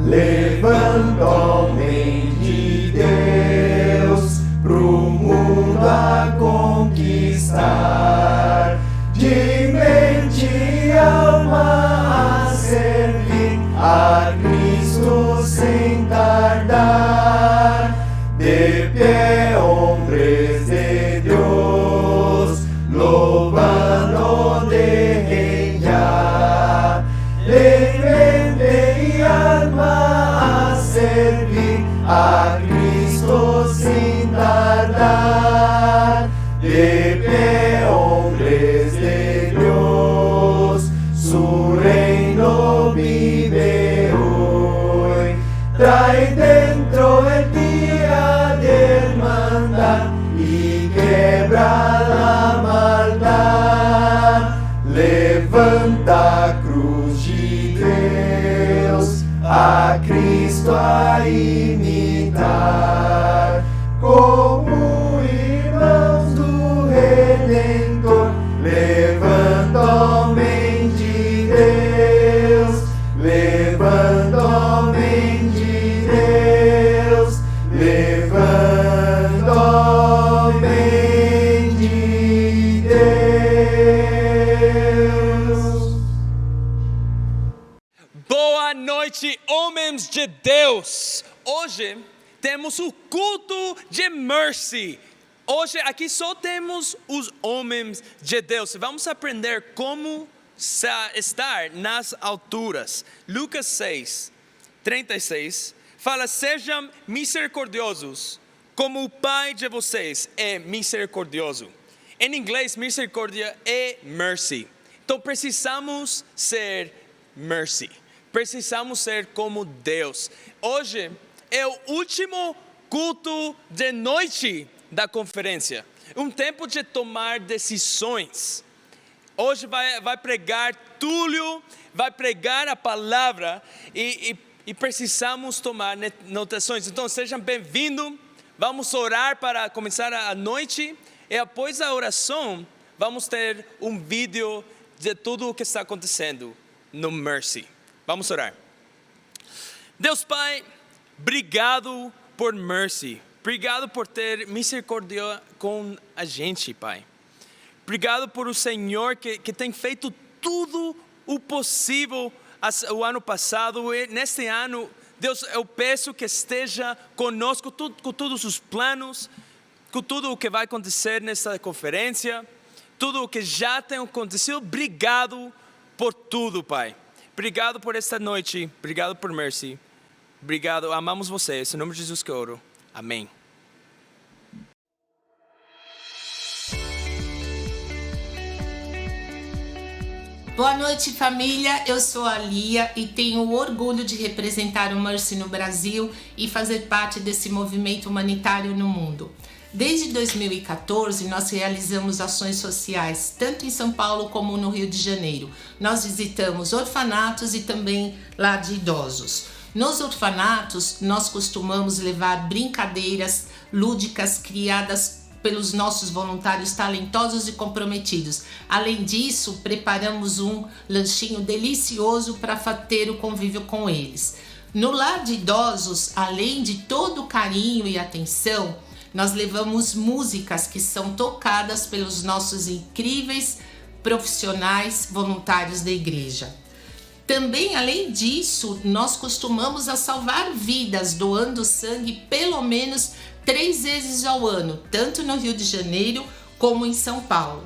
Levanta, homem de Deus, pro mundo a conquistar, de mente e alma a servir a Cristo sem tardar. De pé, hombres de Dios, louvando de rei ya. De mente y alma a servir a Cristo sin tardar. De pie, hombres de Dios, su reino vive hoy. Trae dentro el día de hermandad y quebra la maldad. Levanta a cruz de Deus, a Cristo a imitar, como irmãos do Redentor. Levanta, homem de Deus, levanta, homem de Deus, levanta, homem de Deus. Boa noite, homens de Deus! Hoje temos o culto de Mercy. Hoje aqui só temos os homens de Deus. Vamos aprender como estar nas alturas. Lucas 6:36 fala: sejam misericordiosos, como o Pai de vocês é misericordioso. Em inglês, misericórdia é mercy. Então precisamos ser mercy. Precisamos ser como Deus. Hoje é o último culto de noite da conferência. Um tempo de tomar decisões. Hoje vai pregar Túlio, vai pregar a palavra e precisamos tomar notações. Então sejam bem-vindos. Vamos orar para começar a noite. E após a oração, vamos ter um vídeo de tudo o que está acontecendo no Mercy. Vamos orar. Deus Pai, obrigado por Mercy. Obrigado por ter misericórdia com a gente, Pai. Obrigado por o Senhor que tem feito tudo o possível o ano passado. E neste ano, Deus, eu peço que esteja conosco com todos os planos, com tudo o que vai acontecer nessa conferência, tudo o que já tem acontecido. Obrigado por tudo, Pai. Obrigado por esta noite. Obrigado por Mercy. Obrigado, amamos vocês. Em nome de Jesus que eu oro. Amém. Boa noite, família. Eu sou a Lia e tenho o orgulho de representar o Mercy no Brasil e fazer parte desse movimento humanitário no mundo. Desde 2014, nós realizamos ações sociais, tanto em São Paulo como no Rio de Janeiro. Nós visitamos orfanatos e também lar de idosos. Nos orfanatos, nós costumamos levar brincadeiras lúdicas criadas pelos nossos voluntários talentosos e comprometidos. Além disso, preparamos um lanchinho delicioso para ter o convívio com eles. No lar de idosos, além de todo o carinho e atenção, nós levamos músicas que são tocadas pelos nossos incríveis profissionais voluntários da igreja. Também, além disso, nós costumamos a salvar vidas doando sangue pelo menos 3 vezes ao ano, tanto no Rio de Janeiro como em São Paulo.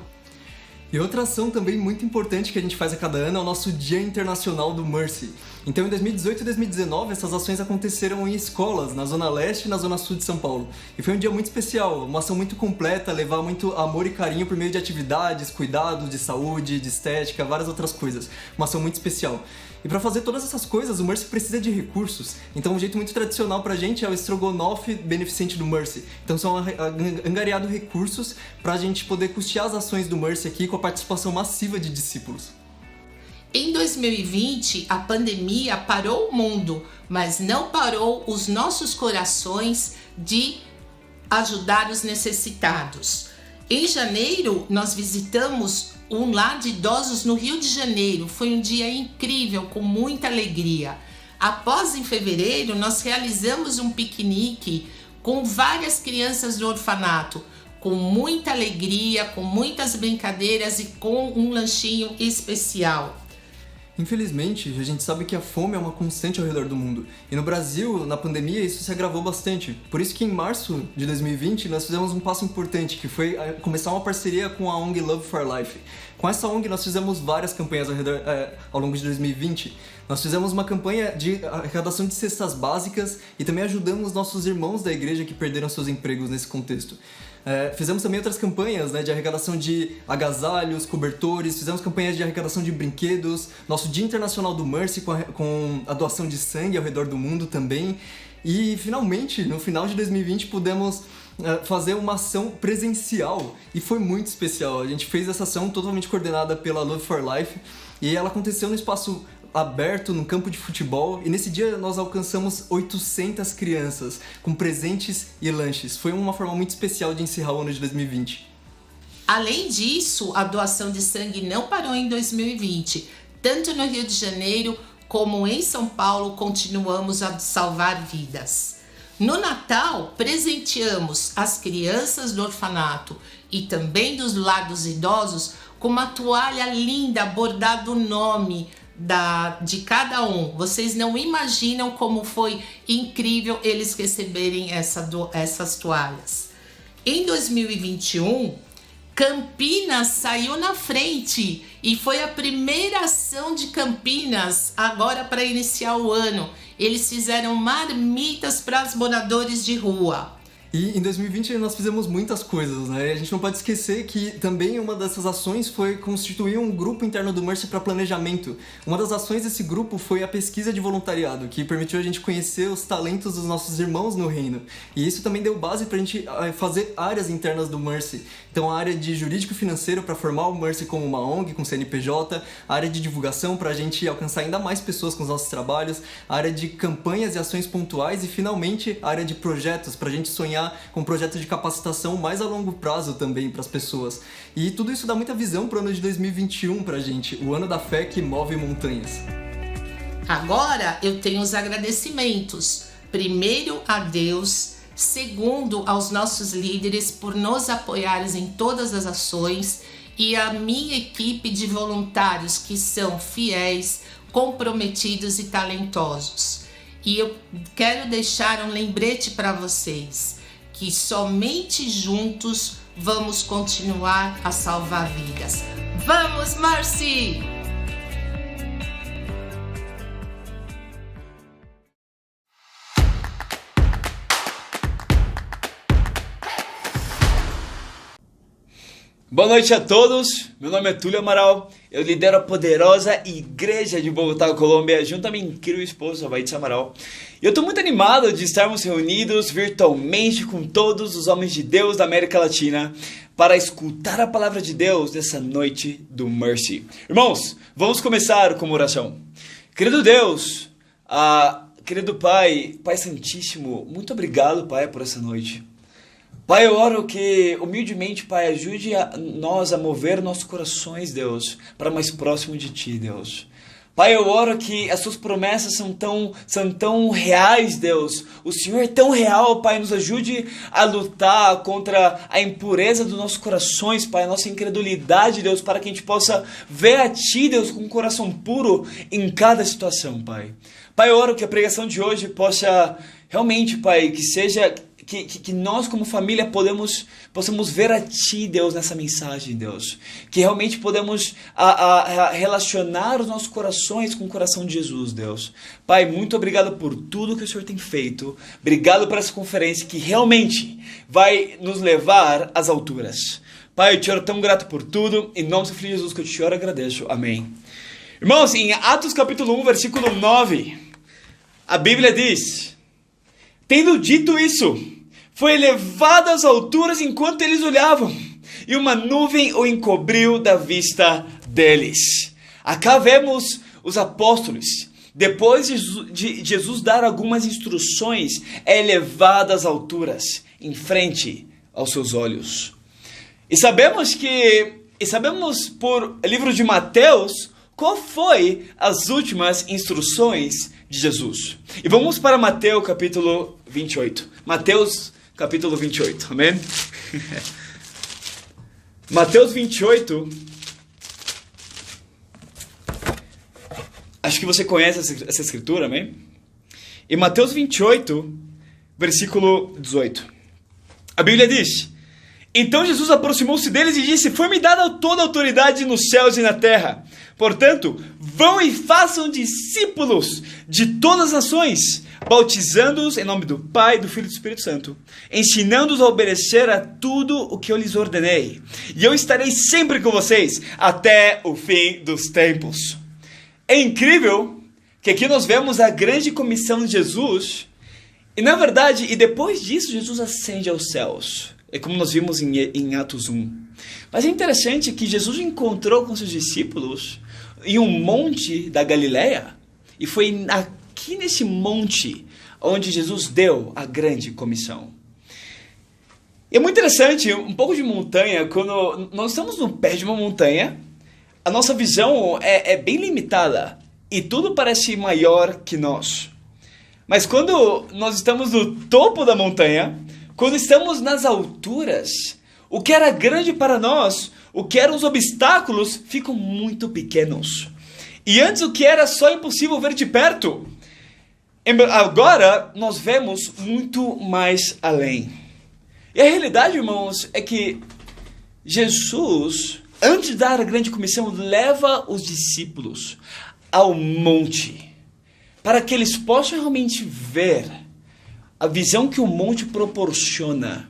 E outra ação também muito importante que a gente faz a cada ano é o nosso Dia Internacional do Mercy. Então, em 2018 e 2019, essas ações aconteceram em escolas, na Zona Leste e na Zona Sul de São Paulo. E foi um dia muito especial, uma ação muito completa, levar muito amor e carinho por meio de atividades, cuidados de saúde, de estética, várias outras coisas. Uma ação muito especial. E para fazer todas essas coisas, o Mercy precisa de recursos. Então, um jeito muito tradicional pra gente é o estrogonofe beneficente do Mercy. Então, são angariados recursos pra gente poder custear as ações do Mercy aqui com a participação massiva de discípulos. Em 2020, a pandemia parou o mundo, mas não parou os nossos corações de ajudar os necessitados. Em janeiro, nós visitamos um lar de idosos no Rio de Janeiro. Foi um dia incrível, com muita alegria. Após, em fevereiro, nós realizamos um piquenique com várias crianças do orfanato, com muita alegria, com muitas brincadeiras e com um lanchinho especial. Infelizmente, a gente sabe que a fome é uma constante ao redor do mundo. E no Brasil, na pandemia, isso se agravou bastante. Por isso que em março de 2020, nós fizemos um passo importante, que foi começar uma parceria com a ONG Love for Life. Com essa ONG, nós fizemos várias campanhas ao longo de 2020. Nós fizemos uma campanha de arrecadação de cestas básicas e também ajudamos nossos irmãos da igreja que perderam seus empregos nesse contexto. Fizemos também outras campanhas, de arrecadação de agasalhos, cobertores, fizemos campanhas de arrecadação de brinquedos, nosso Dia Internacional do Mercy com a doação de sangue ao redor do mundo também. E finalmente, no final de 2020, pudemos fazer uma ação presencial e foi muito especial. A gente fez essa ação totalmente coordenada pela Love for Life e ela aconteceu no espaço aberto, num campo de futebol, e nesse dia nós alcançamos 800 crianças com presentes e lanches. Foi uma forma muito especial de encerrar o ano de 2020. Além disso, a doação de sangue não parou em 2020. Tanto no Rio de Janeiro como em São Paulo, continuamos a salvar vidas. No Natal, presenteamos as crianças do orfanato e também dos lar dos idosos com uma toalha linda bordado o nome de cada um. Vocês não imaginam como foi incrível eles receberem essas toalhas. Em 2021, Campinas saiu na frente e foi a primeira ação de Campinas agora para iniciar o ano. Eles fizeram marmitas para os moradores de rua. E em 2020 nós fizemos muitas coisas, A gente não pode esquecer que também uma dessas ações foi constituir um grupo interno do Mercy para planejamento. Uma das ações desse grupo foi a pesquisa de voluntariado, que permitiu a gente conhecer os talentos dos nossos irmãos no reino. E isso também deu base para a gente fazer áreas internas do Mercy. Então a área de jurídico e financeiro para formar o Mercy como uma ONG, com CNPJ, a área de divulgação para a gente alcançar ainda mais pessoas com os nossos trabalhos, a área de campanhas e ações pontuais e finalmente a área de projetos para a gente sonhar com projetos de capacitação mais a longo prazo também para as pessoas. E tudo isso dá muita visão para o ano de 2021 para a gente, o ano da fé que move montanhas. Agora eu tenho os agradecimentos. Primeiro a Deus, segundo aos nossos líderes por nos apoiarem em todas as ações e a minha equipe de voluntários que são fiéis, comprometidos e talentosos. E eu quero deixar um lembrete para vocês, que somente juntos vamos continuar a salvar vidas. Vamos, Mercy! Boa noite a todos, meu nome é Túlio Amaral, eu lidero a poderosa Igreja de Bogotá, Colômbia, junto à minha incrível esposa, Vaitza Amaral. E eu estou muito animado de estarmos reunidos virtualmente com todos os homens de Deus da América Latina para escutar a palavra de Deus nessa noite do Mercy. Irmãos, vamos começar com uma oração. Querido Deus, querido Pai, Pai Santíssimo, muito obrigado, Pai, por essa noite. Pai, eu oro que, humildemente, Pai, ajude nós a mover nossos corações, Deus, para mais próximo de Ti, Deus. Pai, eu oro que as Suas promessas são tão reais, Deus. O Senhor é tão real, Pai, nos ajude a lutar contra a impureza dos nossos corações, Pai, a nossa incredulidade, Deus, para que a gente possa ver a Ti, Deus, com um coração puro em cada situação, Pai. Pai, eu oro que a pregação de hoje possa realmente, Pai, que seja... Que nós como família possamos ver a Ti, Deus, nessa mensagem, Deus. Que realmente podemos relacionar os nossos corações com o coração de Jesus, Deus. Pai, muito obrigado por tudo que o Senhor tem feito. Obrigado por essa conferência que realmente vai nos levar às alturas. Pai, eu te oro tão grato por tudo. Em nome do Filho de Jesus que eu te oro e agradeço. Amém. Irmãos, em Atos capítulo 1, versículo 9, a Bíblia diz: tendo dito isso, foi elevado às alturas enquanto eles olhavam, e uma nuvem o encobriu da vista deles. Acá vemos os apóstolos, depois de Jesus dar algumas instruções, é elevado às alturas, em frente aos seus olhos. E sabemos por livro de Mateus, qual foi as últimas instruções de Jesus. E vamos para Mateus capítulo 28. Mateus capítulo 28, amém? Mateus 28. Acho que você conhece essa escritura, amém? Em Mateus 28, versículo 18. A Bíblia diz: então Jesus aproximou-se deles e disse: foi-me dada toda a autoridade nos céus e na terra. Portanto, vão e façam discípulos de todas as nações, bautizando-os em nome do Pai, do Filho e do Espírito Santo, ensinando-os a obedecer a tudo o que eu lhes ordenei. E eu estarei sempre com vocês até o fim dos tempos. É incrível que aqui nós vemos a grande comissão de Jesus. E na verdade, e depois disso, Jesus ascende aos céus. É como nós vimos em Atos 1. Mas é interessante que Jesus encontrou com seus discípulos em um monte da Galileia. E foi aqui nesse monte onde Jesus deu a grande comissão. E é muito interessante, um pouco de montanha, quando nós estamos no pé de uma montanha, a nossa visão é bem limitada. E tudo parece maior que nós. Mas quando nós estamos no topo da montanha, quando estamos nas alturas, o que era grande para nós, o que eram os obstáculos, ficam muito pequenos. E antes o que era só impossível ver de perto, agora nós vemos muito mais além. E a realidade, irmãos, é que Jesus, antes de dar a grande comissão, leva os discípulos ao monte, para que eles possam realmente ver a visão que o monte proporciona.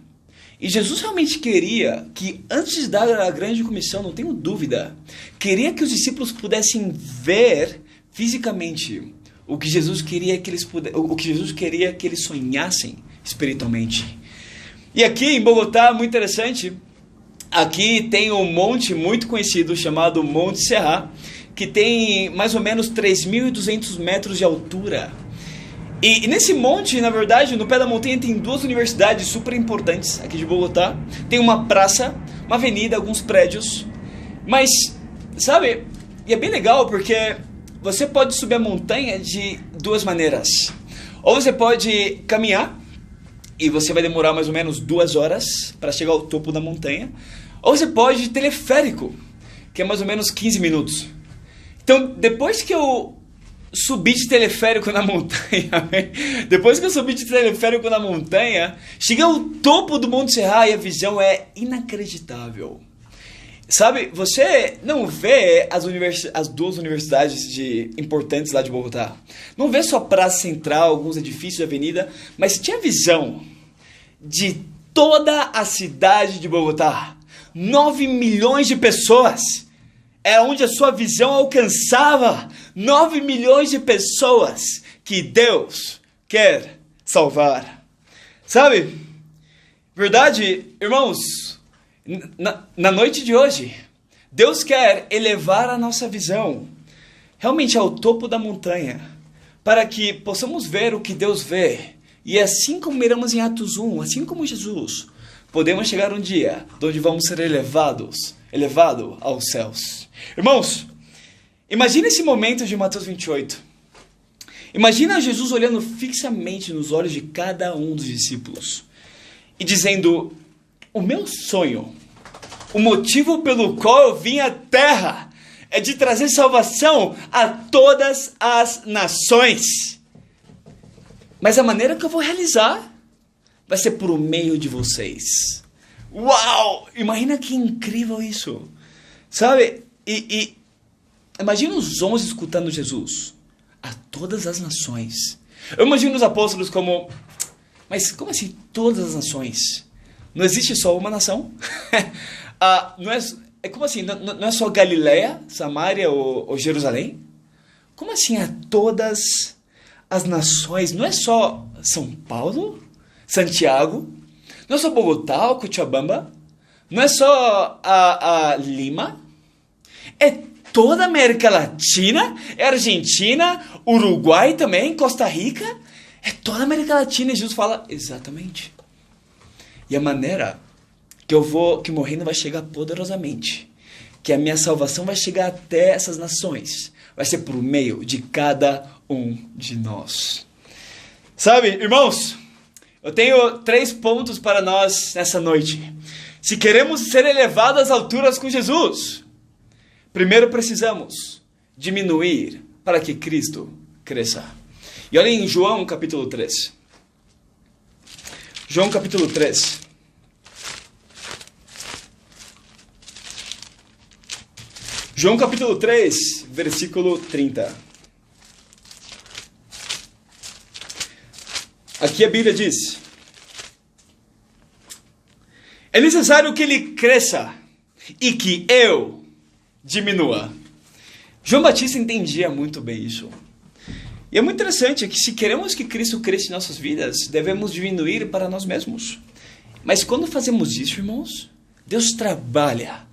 E Jesus realmente queria que, antes de dar a grande comissão, não tenho dúvida, queria que os discípulos pudessem ver fisicamente o que Jesus queria que eles sonhassem espiritualmente. E aqui em Bogotá, muito interessante, aqui tem um monte muito conhecido chamado Monte Serra, que tem mais ou menos 3.200 metros de altura. E nesse monte, na verdade, no pé da montanha, tem duas universidades super importantes aqui de Bogotá. Tem uma praça, uma avenida, alguns prédios. Mas, sabe, e é bem legal porque você pode subir a montanha de duas maneiras. Ou você pode caminhar, e você vai demorar mais ou menos 2 horas para chegar ao topo da montanha. Ou você pode ir teleférico, que é mais ou menos 15 minutos. Então, depois que eu subi de teleférico na montanha, cheguei ao topo do Monte Serra e a visão é inacreditável. Sabe, você não vê as duas universidades importantes lá de Bogotá. Não vê só a Praça Central, alguns edifícios de avenida, mas tinha visão de toda a cidade de Bogotá. 9 milhões de pessoas. É onde a sua visão alcançava 9 milhões de pessoas que Deus quer salvar. Sabe? Verdade, irmãos, na noite de hoje, Deus quer elevar a nossa visão realmente ao topo da montanha, para que possamos ver o que Deus vê. E assim como miramos em Atos 1, assim como Jesus, podemos chegar um dia onde vamos ser elevado aos céus. Irmãos, imagine esse momento de Mateus 28. Imagina Jesus olhando fixamente nos olhos de cada um dos discípulos e dizendo: o meu sonho, o motivo pelo qual eu vim à terra é de trazer salvação a todas as nações. Mas a maneira que eu vou realizar vai ser por meio de vocês. Uau! Imagina que incrível isso. Sabe? E imagina os 11 escutando Jesus. A todas as nações. Eu imagino os apóstolos como: mas como assim todas as nações? Não existe só uma nação? É como assim? Não é só Galileia, Samaria ou Jerusalém? Como assim a todas as nações? Não é só São Paulo, Santiago? Não é só Bogotá ou Cochabamba? Não é só a Lima? É toda a América Latina? É Argentina, Uruguai também, Costa Rica? É toda a América Latina. E Jesus fala: exatamente. E a maneira que o meu reino vai chegar poderosamente que a minha salvação vai chegar até essas nações. Vai ser por meio de cada um de nós. Sabe, irmãos, eu tenho 3 pontos para nós nessa noite. Se queremos ser elevados às alturas com Jesus, primeiro precisamos diminuir para que Cristo cresça. E olhem em João capítulo 3. João capítulo 3. João capítulo 3, versículo 30. Aqui a Bíblia diz: é necessário que ele cresça e que eu diminua. João Batista entendia muito bem isso. E é muito interessante que se queremos que Cristo cresça em nossas vidas, devemos diminuir para nós mesmos. Mas quando fazemos isso, irmãos, Deus trabalha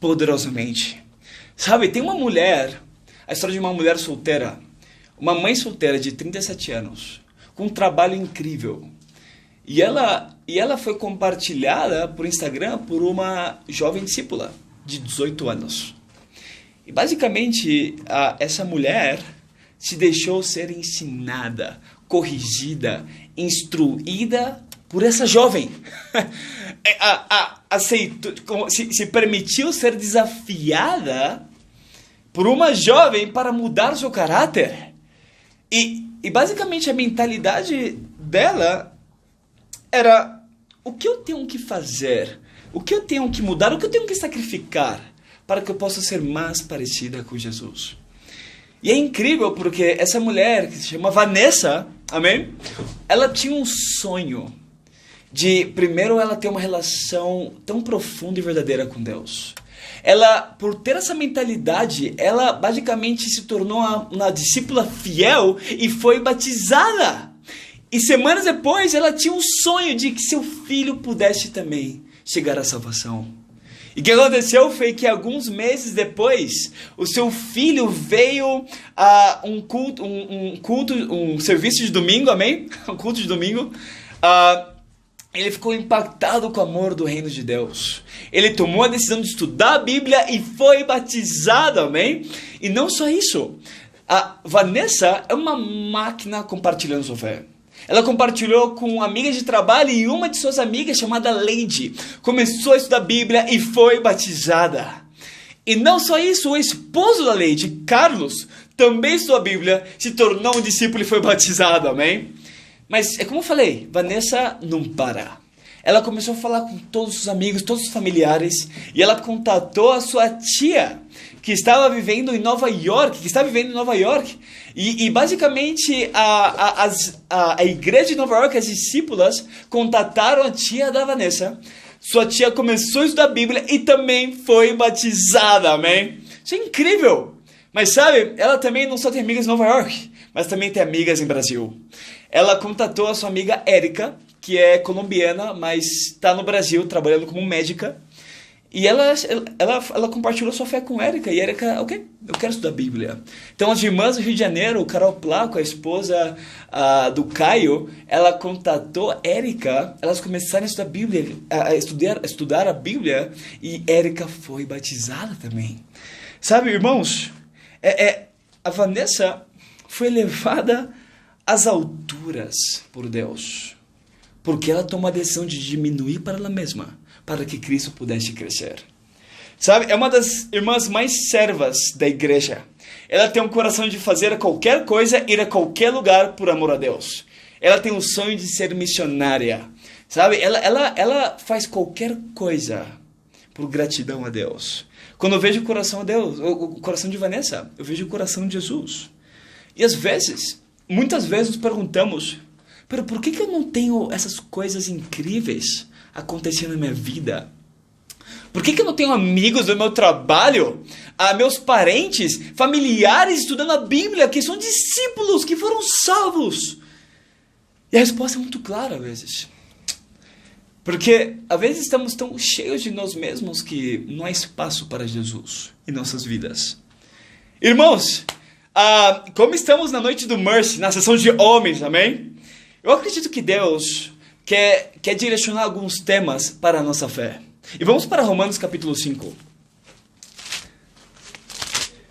poderosamente. Sabe, tem uma mulher, a história de uma mulher solteira, uma mãe solteira de 37 anos, com um trabalho incrível. E ela foi compartilhada por Instagram por uma jovem discípula de 18 anos. E basicamente, essa mulher se deixou ser ensinada, corrigida, instruída por essa jovem. Aceitou, se permitiu ser desafiada por uma jovem para mudar seu caráter. E basicamente a mentalidade dela era: o que eu tenho que fazer? O que eu tenho que mudar? O que eu tenho que sacrificar para que eu possa ser mais parecida com Jesus? E é incrível porque essa mulher, que se chama Vanessa, amém? Ela tinha um sonho de, primeiro, ela ter uma relação tão profunda e verdadeira com Deus. Ela, por ter essa mentalidade, ela basicamente se tornou uma discípula fiel e foi batizada. E semanas depois, ela tinha um sonho de que seu filho pudesse também chegar à salvação. E o que aconteceu foi que alguns meses depois, o seu filho veio a um serviço de domingo, amém? Um culto de domingo. Ele ficou impactado com o amor do reino de Deus. Ele tomou a decisão de estudar a Bíblia e foi batizado, amém? E não só isso. A Vanessa é uma máquina compartilhando sua fé. Ela compartilhou com amigas de trabalho e uma de suas amigas, chamada Lady, começou a estudar a Bíblia e foi batizada. E não só isso, o esposo da Lady, Carlos, também estudou a Bíblia, se tornou um discípulo e foi batizado, amém? Mas é como eu falei, Vanessa não para. Ela começou a falar com todos os amigos, todos os familiares, e ela contatou a sua tia, que estava vivendo em Nova York, e basicamente a igreja de Nova York, as discípulas, contataram a tia da Vanessa. Sua tia começou a estudar a Bíblia e também foi batizada, amém? Isso é incrível! Mas sabe, ela também não só tem amigas em Nova York, mas também tem amigas em Brasil. Ela contatou a sua amiga Érica, que é colombiana, mas está no Brasil trabalhando como médica. E ela compartilhou sua fé com Érica. E Érica, ok, eu quero estudar a Bíblia. Então as irmãs do Rio de Janeiro, Carol Placo, a esposa do Caio, ela contatou Érica. Elas começaram a estudar a Bíblia, a estudar a Bíblia. E Érica foi batizada também. Sabe, irmãos, a Vanessa foi levada às alturas por Deus, porque ela tomou a decisão de diminuir para ela mesma, para que Cristo pudesse crescer. Sabe, é uma das irmãs mais servas da igreja. Ela tem um coração de fazer qualquer coisa, ir a qualquer lugar por amor a Deus. Ela tem o sonho de ser missionária. Sabe, ela faz qualquer coisa por gratidão a Deus. Quando eu vejo o coração de Deus, o coração de Vanessa, eu vejo o coração de Jesus. E às vezes, muitas vezes nos perguntamos: por que eu não tenho essas coisas incríveis acontecendo na minha vida? Por que eu não tenho amigos do meu trabalho, meus parentes, familiares estudando a Bíblia, que são discípulos, que foram salvos? E a resposta é muito clara às vezes. Porque às vezes estamos tão cheios de nós mesmos que não há espaço para Jesus em nossas vidas. Irmãos, como estamos na noite do Mercy, na sessão de homens, amém? Eu acredito que Deus quer direcionar alguns temas para a nossa fé. E vamos para Romanos capítulo 5.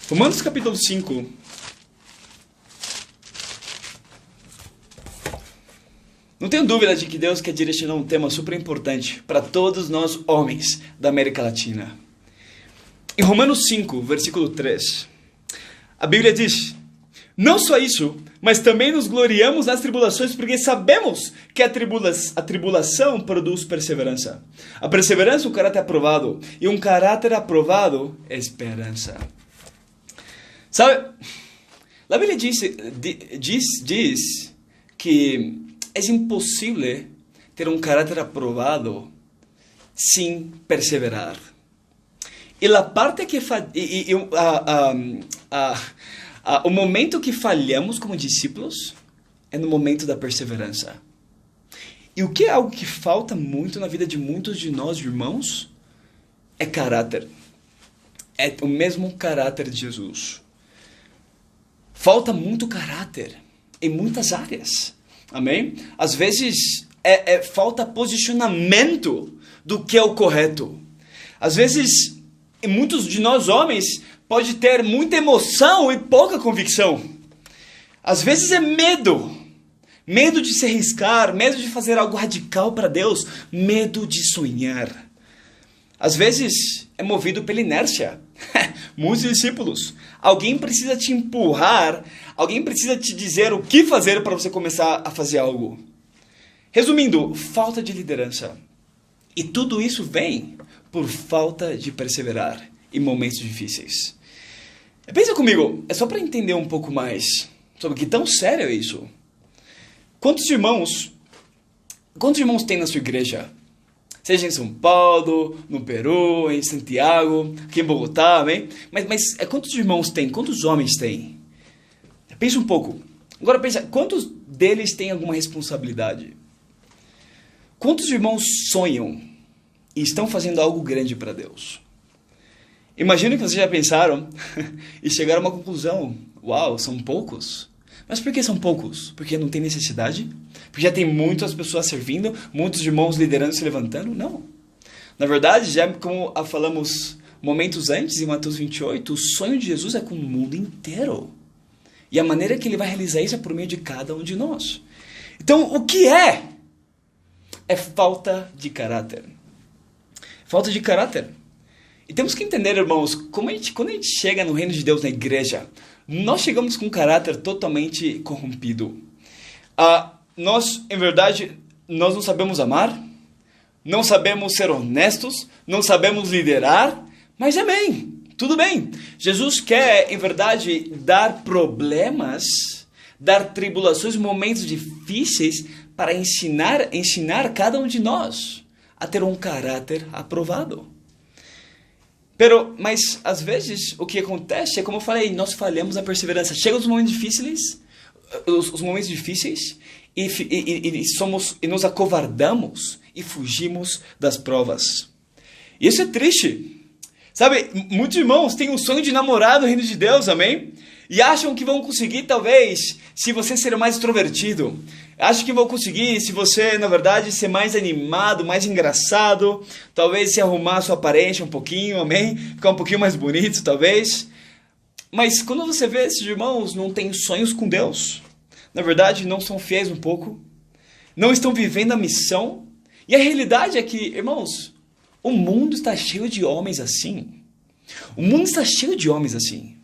Romanos capítulo 5. Não tenho dúvida de que Deus quer direcionar um tema super importante para todos nós homens da América Latina. Em Romanos 5, versículo 3, a Bíblia diz: não só isso, mas também nos gloriamos nas tribulações, porque sabemos que a tribulação produz perseverança. A perseverança é um caráter aprovado, e um caráter aprovado é esperança. Sabe, a Bíblia diz que é impossível ter um caráter aprovado sem perseverar. E a parte que o momento que falhamos como discípulos é no momento da perseverança. E o que é algo que falta muito na vida de muitos de nós, irmãos, é caráter. É o mesmo caráter de Jesus. Falta muito caráter em muitas áreas. Amém? Às vezes falta posicionamento do que é o correto. Às vezes, e muitos de nós homens pode ter muita emoção e pouca convicção. Às vezes é medo. Medo de se arriscar, medo de fazer algo radical para Deus, medo de sonhar. Às vezes é movido pela inércia. Muitos discípulos. Alguém precisa te empurrar, alguém precisa te dizer o que fazer para você começar a fazer algo. Resumindo, falta de liderança. E tudo isso vem por falta de perseverar em momentos difíceis. Pensa comigo, é só para entender um pouco mais sobre que tão sério é isso. Quantos irmãos tem na sua igreja? Seja em São Paulo, no Peru, em Santiago, aqui em Bogotá, amém? Mas quantos irmãos tem? Quantos homens tem? Pensa um pouco. Agora pensa, quantos deles têm alguma responsabilidade? Quantos irmãos sonham e estão fazendo algo grande para Deus? Imagino que vocês já pensaram e chegaram a uma conclusão. Uau, são poucos. Mas por que são poucos? Porque não tem necessidade? Porque já tem muitas pessoas servindo, muitos irmãos liderando e se levantando? Não. Na verdade, já como falamos momentos antes, em Mateus 28, o sonho de Jesus é com o mundo inteiro. E a maneira que ele vai realizar isso é por meio de cada um de nós. Então, o que é? É falta de caráter. Falta de caráter. E temos que entender, irmãos, quando a gente chega no reino de Deus na igreja, nós chegamos com um caráter totalmente corrompido. Nós, em verdade, nós não sabemos amar, não sabemos ser honestos, não sabemos liderar, mas amém, tudo bem. Jesus quer, em verdade, dar problemas, dar tribulações, momentos difíceis para ensinar cada um de nós a ter um caráter aprovado. Mas, às vezes, o que acontece é, como eu falei, nós falhamos na perseverança. Chegam os momentos difíceis, e nos acovardamos e fugimos das provas. E isso é triste. Sabe, muitos irmãos têm o sonho de namorar no reino de Deus, amém? E acham que vão conseguir, talvez, se você ser mais extrovertido. Acham que vão conseguir se você, na verdade, ser mais animado, mais engraçado. Talvez se arrumar sua aparência um pouquinho, amém? Ficar um pouquinho mais bonito, talvez. Mas quando você vê esses irmãos, não têm sonhos com Deus. Na verdade, não são fiéis um pouco. Não estão vivendo a missão. E a realidade é que, irmãos, o mundo está cheio de homens assim. O mundo está cheio de homens assim.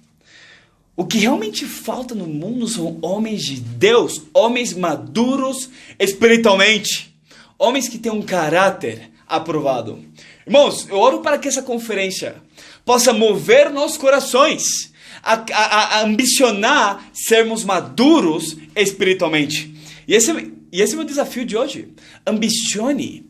O que realmente falta no mundo são homens de Deus, homens maduros espiritualmente, homens que têm um caráter aprovado. Irmãos, eu oro para que essa conferência possa mover nossos corações a ambicionar sermos maduros espiritualmente. E esse é o meu desafio de hoje. Ambicione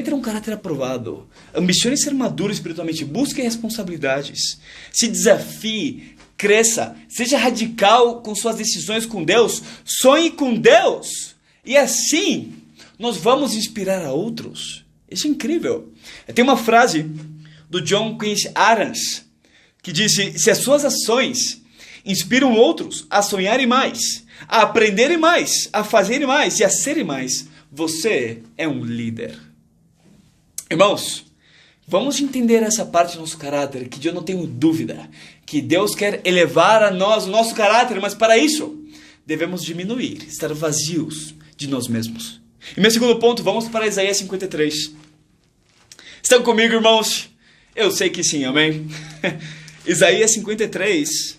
ter um caráter aprovado. Ambicione ser maduro espiritualmente. Busque responsabilidades. Se desafie. Cresça, seja radical com suas decisões com Deus, sonhe com Deus, e assim nós vamos inspirar a outros. Isso é incrível. Tem uma frase do John Quincy Adams que disse: se as suas ações inspiram outros a sonharem mais, a aprenderem mais, a fazerem mais e a serem mais, você é um líder. Irmãos, Vamos entender essa parte do nosso caráter, que eu não tenho dúvida, que Deus quer elevar a nós o nosso caráter, mas para isso devemos diminuir, estar vazios de nós mesmos. E meu segundo ponto, vamos para Isaías 53. Estão comigo, irmãos? Eu sei que sim, amém? Isaías 53,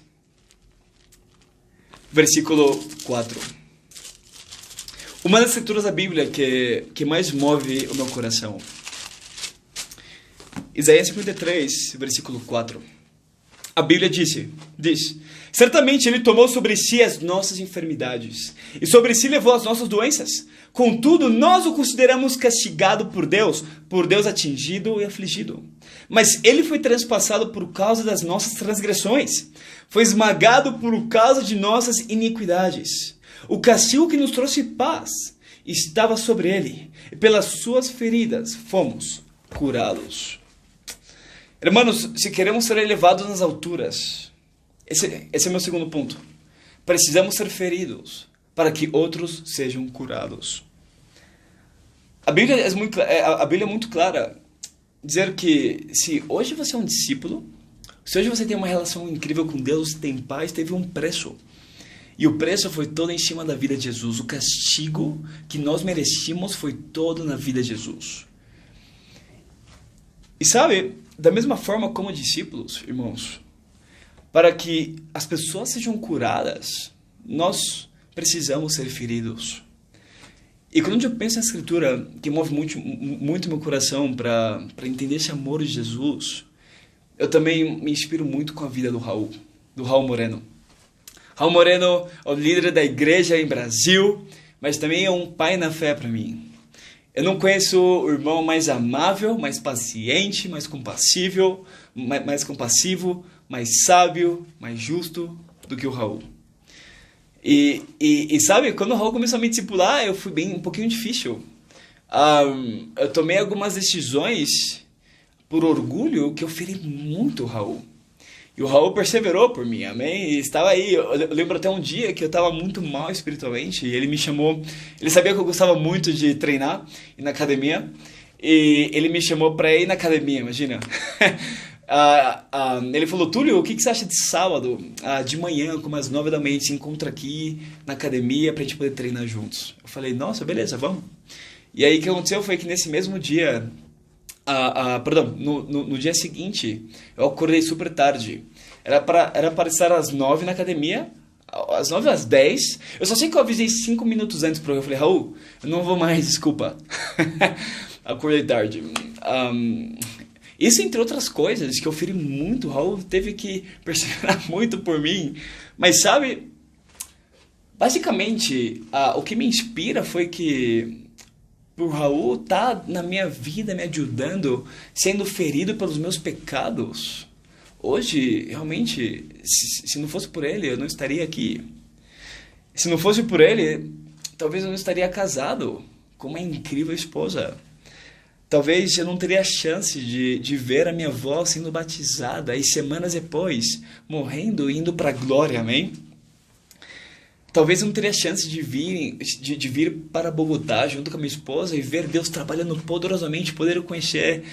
versículo 4. Uma das escrituras da Bíblia que mais move o meu coração. Isaías 53, versículo 4. A Bíblia diz: certamente Ele tomou sobre si as nossas enfermidades, e sobre si levou as nossas doenças. Contudo, nós o consideramos castigado por Deus atingido e afligido. Mas Ele foi transpassado por causa das nossas transgressões, foi esmagado por causa de nossas iniquidades. O castigo que nos trouxe paz estava sobre Ele, e pelas suas feridas fomos curados. Irmãos, se queremos ser elevados nas alturas, esse é o meu segundo ponto. Precisamos ser feridos para que outros sejam curados. A Bíblia é muito clara, dizer que se hoje você é um discípulo, se hoje você tem uma relação incrível com Deus, tem paz, teve um preço. E o preço foi todo em cima da vida de Jesus. O castigo que nós merecíamos foi todo na vida de Jesus. E sabe, da mesma forma como discípulos, irmãos, para que as pessoas sejam curadas, nós precisamos ser feridos. E quando eu penso na Escritura, que move muito meu coração para entender esse amor de Jesus, eu também me inspiro muito com a vida do Raul Moreno. Raul Moreno é o líder da igreja em Brasil, mas também é um pai na fé para mim. Eu não conheço o irmão mais amável, mais paciente, mais compassivo, mais sábio, mais justo do que o Raul. E sabe, quando o Raul começou a me discipular, eu fui um pouquinho difícil. Eu tomei algumas decisões por orgulho que eu feri muito o Raul. E o Raul perseverou por mim, amém? E estava aí, eu lembro até um dia que eu estava muito mal espiritualmente, e ele me chamou, ele sabia que eu gostava muito de treinar, ir na academia, e ele me chamou para ir na academia, imagina. Ele falou: Túlio, o que você acha de sábado, de manhã, como às 9 da manhã, a gente se encontra aqui na academia para a gente poder treinar juntos? Eu falei: nossa, beleza, vamos. E aí o que aconteceu foi que nesse mesmo dia, no dia seguinte, eu acordei super tarde. Era para estar às 9 na academia, às 9 às 10. Eu só sei que eu avisei 5 minutos antes para ele. Eu falei: Raul, eu não vou mais, desculpa. Acordei tarde. Isso entre outras coisas que eu feri muito. O Raul teve que perseverar muito por mim. Mas sabe, basicamente, o que me inspira foi que por Raul estar na minha vida me ajudando, sendo ferido pelos meus pecados. Hoje, realmente, se não fosse por ele, eu não estaria aqui. Se não fosse por ele, talvez eu não estaria casado com uma incrível esposa. Talvez eu não teria a chance de ver a minha avó sendo batizada e semanas depois, morrendo e indo para a glória, amém? Talvez eu não teria a chance de vir para Bogotá junto com a minha esposa e ver Deus trabalhando poderosamente, poder conhecer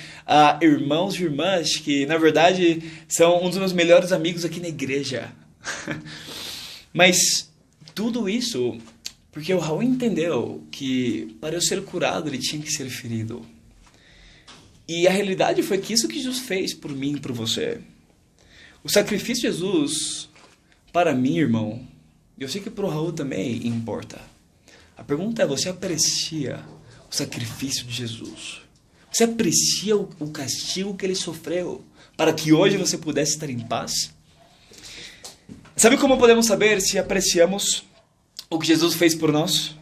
irmãos e irmãs que, na verdade, são um dos meus melhores amigos aqui na igreja. Mas tudo isso porque o Raul entendeu que para eu ser curado, ele tinha que ser ferido. E a realidade foi que isso que Jesus fez por mim e por você. O sacrifício de Jesus, para mim, irmão, eu sei que para o Raul também importa. A pergunta é: você aprecia o sacrifício de Jesus? Você aprecia o castigo que ele sofreu para que hoje você pudesse estar em paz? Sabe como podemos saber se apreciamos o que Jesus fez por nós?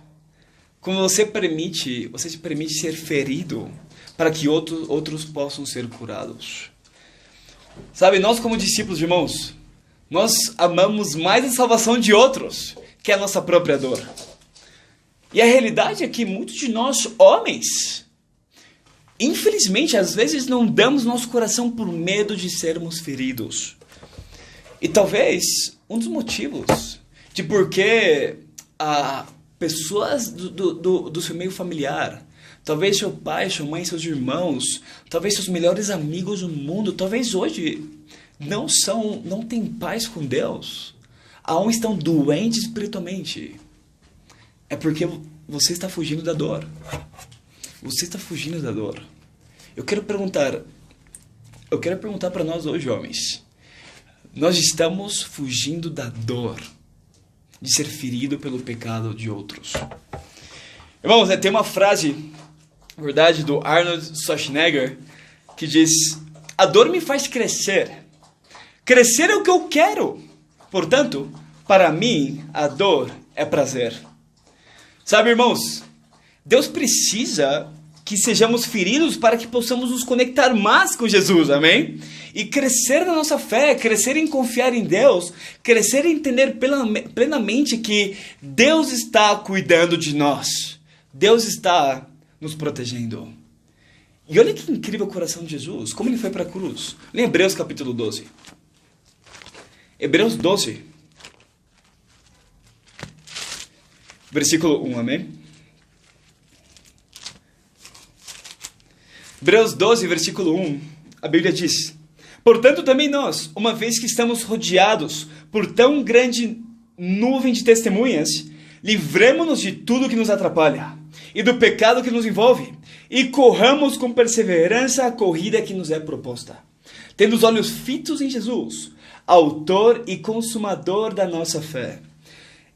Quando você se permite ser ferido para que outros possam ser curados. Sabe, nós como discípulos, irmãos, nós amamos mais a salvação de outros que a nossa própria dor. E a realidade é que muitos de nós, homens, infelizmente, às vezes não damos nosso coração por medo de sermos feridos. E talvez um dos motivos de por que pessoas do seu meio familiar talvez seu pai, sua mãe, seus irmãos, talvez seus melhores amigos do mundo, talvez hoje não têm paz com Deus, aonde estão doentes espiritualmente, é porque você está fugindo da dor. Você está fugindo da dor. Eu quero perguntar para nós hoje, homens, nós estamos fugindo da dor de ser ferido pelo pecado de outros. Irmãos, tem uma frase, na verdade, do Arnold Schwarzenegger, que diz: a dor me faz crescer. Crescer é o que eu quero. Portanto, para mim, a dor é prazer. Sabe, irmãos, Deus precisa que sejamos feridos para que possamos nos conectar mais com Jesus, amém? E crescer na nossa fé, crescer em confiar em Deus, crescer em entender plenamente que Deus está cuidando de nós. Deus está nos protegendo. E olha que incrível o coração de Jesus, como ele foi para a cruz. Em Hebreus capítulo 12. Hebreus 12. Versículo 1, amém? Hebreus 12, versículo 1, a Bíblia diz: portanto também nós, uma vez que estamos rodeados por tão grande nuvem de testemunhas, livremo-nos de tudo que nos atrapalha e do pecado que nos envolve, e corramos com perseverança a corrida que nos é proposta, tendo os olhos fitos em Jesus, autor e consumador da nossa fé.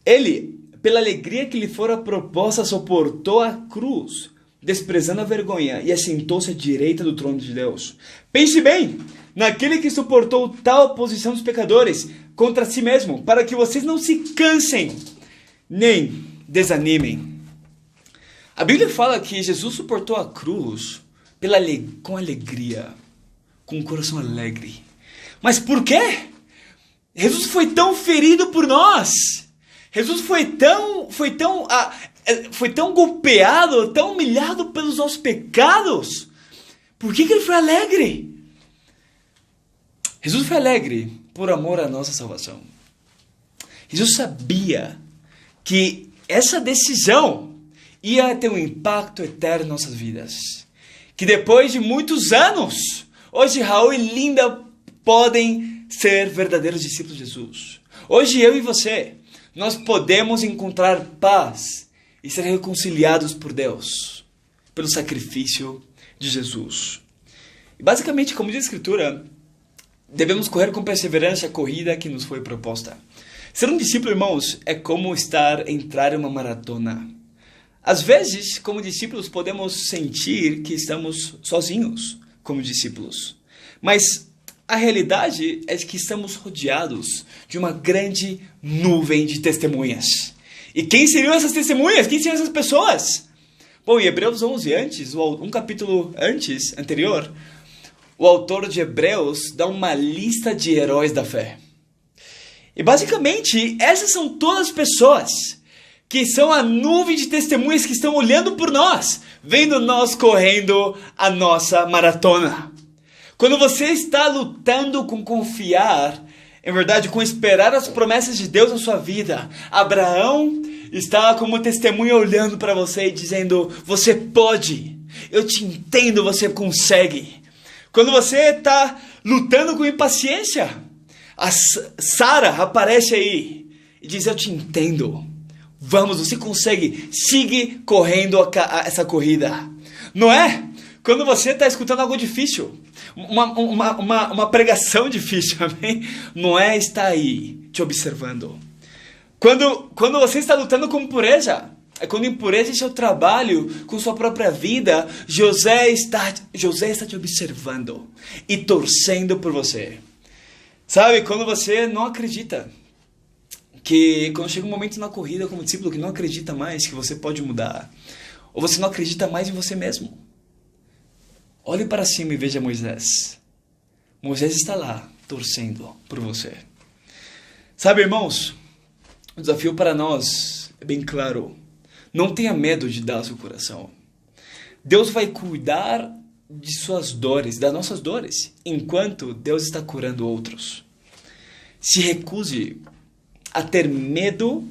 Ele, pela alegria que lhe fora proposta, suportou a cruz, desprezando a vergonha, e assentou-se à direita do trono de Deus. Pense bem naquele que suportou tal oposição dos pecadores contra si mesmo, para que vocês não se cansem, nem desanimem. A Bíblia fala que Jesus suportou a cruz com alegria, com um coração alegre. Mas por quê? Jesus foi tão ferido por nós. Jesus foi tão golpeado, tão humilhado pelos nossos pecados. Por que ele foi alegre? Jesus foi alegre por amor à nossa salvação. Jesus sabia que essa decisão ia ter um impacto eterno em nossas vidas. Que depois de muitos anos, hoje Raul e Linda podem ser verdadeiros discípulos de Jesus. Hoje eu e você, nós podemos encontrar paz e ser reconciliados por Deus, pelo sacrifício de Jesus. E basicamente, como diz a Escritura, devemos correr com perseverança a corrida que nos foi proposta. Ser um discípulo, irmãos, é como entrar em uma maratona. Às vezes, como discípulos, podemos sentir que estamos sozinhos como discípulos. Mas a realidade é que estamos rodeados de uma grande nuvem de testemunhas. E quem seriam essas testemunhas? Quem seriam essas pessoas? Bom, em Hebreus 11, um capítulo anterior, o autor de Hebreus dá uma lista de heróis da fé. E basicamente, essas são todas as pessoas que são a nuvem de testemunhas que estão olhando por nós, vendo nós correndo a nossa maratona. Quando você está lutando com confiar, em verdade, com esperar as promessas de Deus na sua vida, Abraão está como testemunha olhando para você e dizendo: você pode, eu te entendo, você consegue. Quando você está lutando com impaciência, a Sara aparece aí e diz: eu te entendo. Vamos, você consegue. Siga correndo essa corrida. Não é? Quando você está escutando algo difícil, uma pregação difícil, amém? Noé está aí te observando. Quando você está lutando com impureza, quando impureza é seu trabalho, com sua própria vida, José está te observando e torcendo por você. Sabe, quando você não acredita, quando chega um momento na corrida como discípulo que não acredita mais que você pode mudar, ou você não acredita mais em você mesmo, olhe para cima e veja Moisés. Moisés está lá, torcendo por você. Sabe, irmãos, o desafio para nós é bem claro. Não tenha medo de dar seu coração. Deus vai cuidar de suas dores, das nossas dores, enquanto Deus está curando outros. Se recuse a ter medo,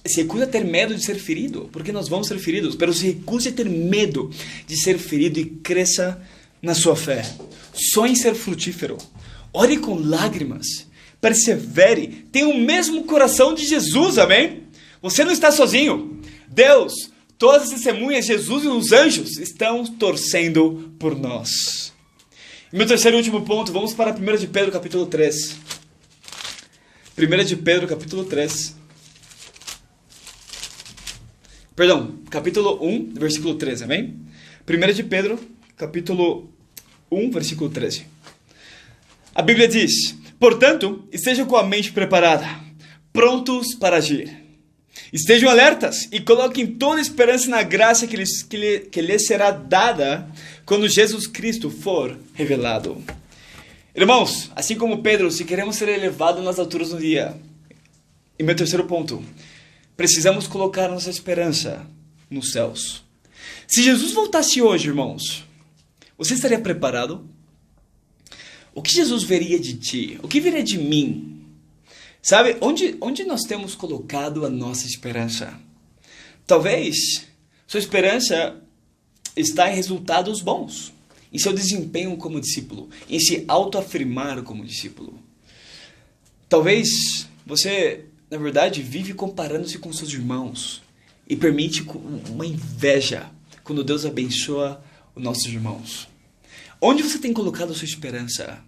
se recusa a ter medo de ser ferido, porque nós vamos ser feridos, mas se recuse a ter medo de ser ferido e cresça na sua fé. Sonhe em ser frutífero. Ore com lágrimas. Persevere. Tenha o mesmo coração de Jesus, amém? Você não está sozinho. Deus, todas as testemunhas, Jesus e os anjos estão torcendo por nós. E meu terceiro e último ponto, vamos para 1 de Pedro, capítulo 3. 1 de Pedro, capítulo 3. Perdão, capítulo 1, versículo 13, amém? 1 de Pedro, capítulo 1, versículo 13. A Bíblia diz: portanto, estejam com a mente preparada, prontos para agir. Estejam alertas e coloquem toda a esperança na graça que lhes será dada quando Jesus Cristo for revelado. Irmãos, assim como Pedro, se queremos ser elevados nas alturas do dia, e meu terceiro ponto, precisamos colocar nossa esperança nos céus. Se Jesus voltasse hoje, irmãos, você estaria preparado? O que Jesus veria de ti? O que veria de mim? Sabe, onde nós temos colocado a nossa esperança? Talvez sua esperança está em resultados bons, em seu desempenho como discípulo, em se autoafirmar como discípulo. Talvez você, na verdade, vive comparando-se com seus irmãos e permite uma inveja quando Deus abençoa os nossos irmãos. Onde você tem colocado a sua esperança?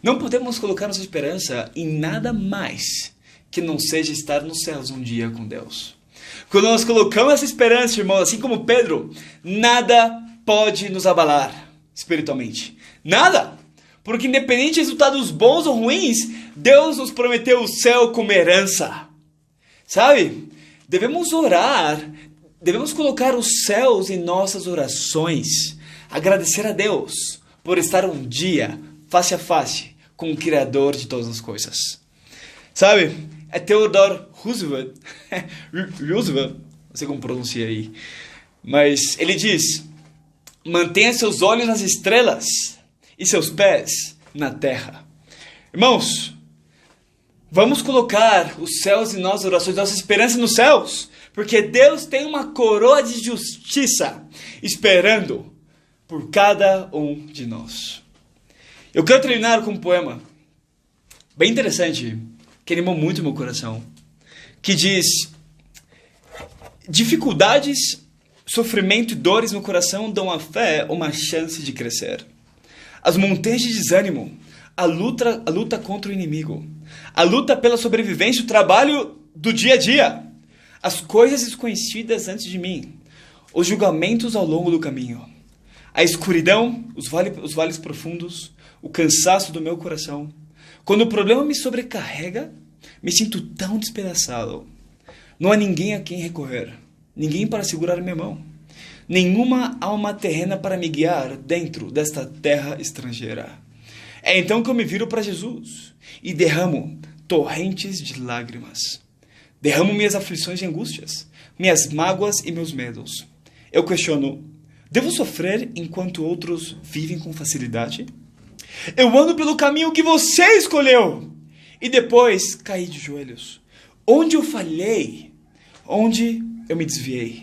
Não podemos colocar nossa esperança em nada mais que não seja estar nos céus um dia com Deus. Quando nós colocamos essa esperança, irmão, assim como Pedro, nada pode nos abalar espiritualmente. Nada! Porque independente de resultados bons ou ruins, Deus nos prometeu o céu como herança. Sabe? Devemos orar, devemos colocar os céus em nossas orações. Agradecer a Deus por estar um dia face a face com o Criador de todas as coisas. Sabe? É Theodore Roosevelt, não sei como pronuncia aí, mas ele diz: mantenha seus olhos nas estrelas e seus pés na terra. Irmãos, vamos colocar os céus em nossas orações, nossa esperança nos céus, porque Deus tem uma coroa de justiça esperando por cada um de nós. Eu quero terminar com um poema bem interessante, que animou muito meu coração, que diz: dificuldades, sofrimento e dores no coração dão à fé uma chance de crescer. As montanhas de desânimo, a luta contra o inimigo, a luta pela sobrevivência, o trabalho do dia a dia, as coisas desconhecidas antes de mim, os julgamentos ao longo do caminho, a escuridão, os vales profundos, o cansaço do meu coração. Quando o problema me sobrecarrega, me sinto tão despedaçado. Não há ninguém a quem recorrer, ninguém para segurar minha mão, nenhuma alma terrena para me guiar dentro desta terra estrangeira. É então que eu me viro para Jesus e derramo torrentes de lágrimas. Derramo minhas aflições e angústias, minhas mágoas e meus medos. Eu questiono: devo sofrer enquanto outros vivem com facilidade? Eu ando pelo caminho que você escolheu e depois caí de joelhos. Onde eu falhei? Onde eu me desviei?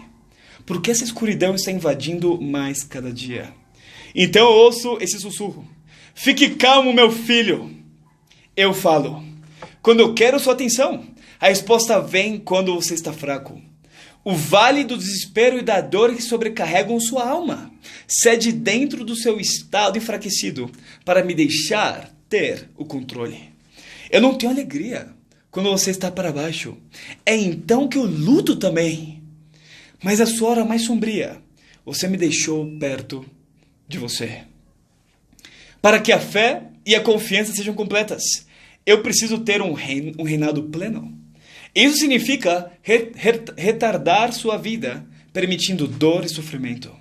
Porque essa escuridão está invadindo mais cada dia. Então eu ouço esse sussurro: fique calmo, meu filho. Eu falo: quando eu quero sua atenção, a resposta vem quando você está fraco. O vale do desespero e da dor que sobrecarregam sua alma cede dentro do seu estado enfraquecido para me deixar ter o controle. Eu não tenho alegria quando você está para baixo. É então que eu luto também. Mas a sua hora mais sombria, você me deixou perto de você. Para que a fé e a confiança sejam completas, eu preciso ter um reinado pleno. Isso significa retardar sua vida, permitindo dor e sofrimento.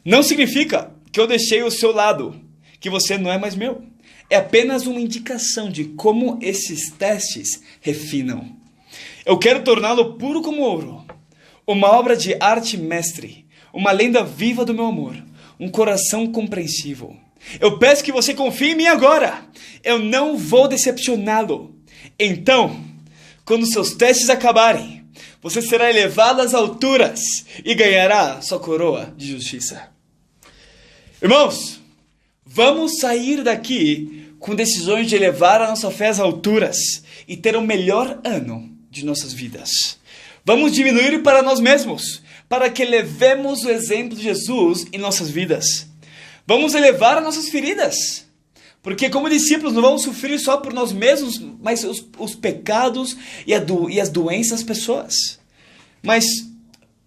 Não significa que eu deixei o seu lado, que você não é mais meu. É apenas uma indicação de como esses testes refinam. Eu quero torná-lo puro como ouro, uma obra de arte mestre, uma lenda viva do meu amor, um coração compreensivo. Eu peço que você confie em mim agora. Eu não vou decepcioná-lo. Então, quando seus testes acabarem, você será elevado às alturas e ganhará sua coroa de justiça. Irmãos, vamos sair daqui com decisões de elevar a nossa fé às alturas e ter o melhor ano de nossas vidas. Vamos diminuir para nós mesmos, para que levemos o exemplo de Jesus em nossas vidas. Vamos elevar as nossas feridas, porque como discípulos não vamos sofrer só por nós mesmos, mas os pecados e as doenças das pessoas. Mas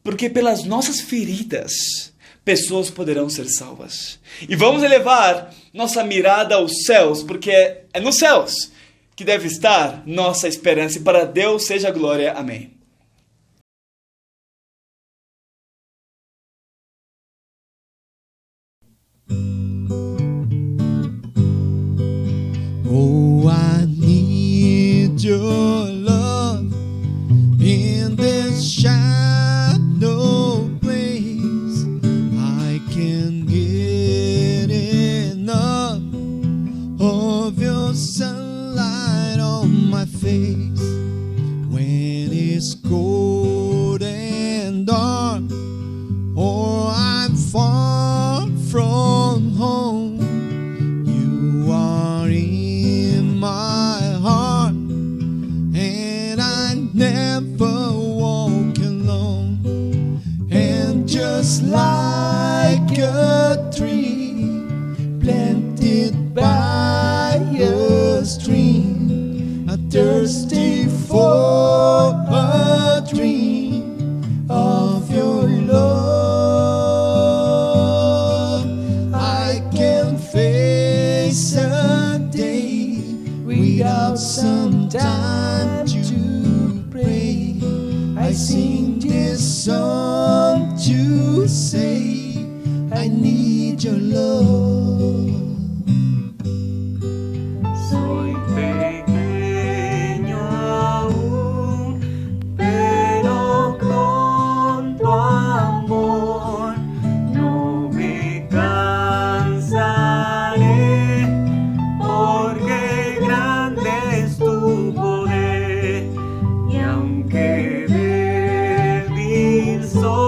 porque pelas nossas feridas, pessoas poderão ser salvas. E vamos elevar nossa mirada aos céus, porque é nos céus que deve estar nossa esperança. E para Deus seja a glória. Amém. Oh, I need your love in this shallow place. I can't get enough of your sunlight on my face. When it's cold and dark, or I'm far from home, you are in my heart, and I never walk alone. And just like a tree planted by a stream, I'm thirsty for a dream of your love. I can face a day without some time to pray. I sing this song to say I need your love. Soy pequeño aún, pero con tu amor no me cansaré, porque grande es tu poder, y aunque débil soy,